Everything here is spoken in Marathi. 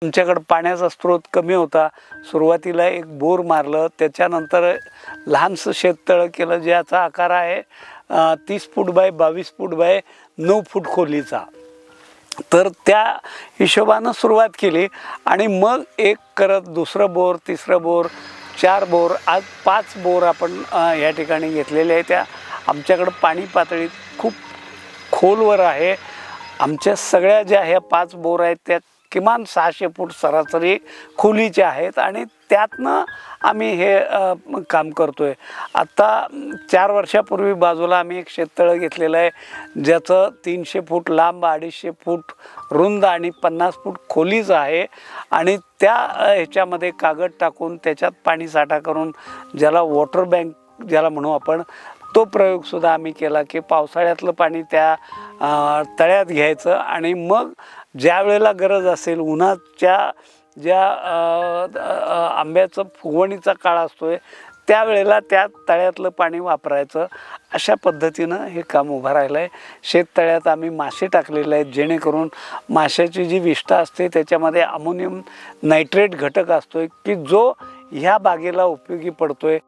आमच्याकडे पाण्याचा स्रोत कमी होता. सुरुवातीला एक बोर मारलं, त्याच्यानंतर लहानसं शेततळं केलं ज्याचा आकार आहे 30 फूट बाय 22 फूट बाय 9 फूट खोलीचा. तर त्या हिशोबानं सुरुवात केली आणि मग एक करत दुसरं बोर, तिसरं बोर, 4 बोर, आज 5 बोर आपण या ठिकाणी घेतलेले आहे. त्या आमच्याकडं पाणी पातळी खूप खोलवर आहे. आमच्या सगळ्या ज्या ह्या 5 बोर आहेत त्या किमान 600 फूट सरासरी खोलीच्या आहेत आणि त्यातनं आम्ही हे काम करतो आहे. आत्ता 4 वर्षापूर्वी बाजूला आम्ही एक शेततळं घेतलेलं आहे ज्याचं 300 फूट लांब, 250 फूट रुंद आणि 50 फूट खोलीचं आहे आणि त्या ह्याच्यामध्ये कागद टाकून त्याच्यात पाणी साठा करून ज्याला वॉटर बँक ज्याला म्हणू आपण, तो प्रयोगसुद्धा आम्ही केला की पावसाळ्यातलं पाणी त्या तळ्यात घ्यायचं आणि मग ज्या वेळेला गरज असेल, उन्हाच्या ज्या आंब्याचं फुगवणीचा काळ असतो आहे त्यावेळेला त्या तळ्यातलं पाणी वापरायचं. अशा पद्धतीनं हे काम उभं राहिलं आहे. शेततळ्यात आम्ही मासे टाकलेले आहेत जेणेकरून माशाची जी विष्ठा असते त्याच्यामध्ये अमोनियम नायट्रेट घटक असतो आहे की जो ह्या बागेला उपयोगी पडतो आहे.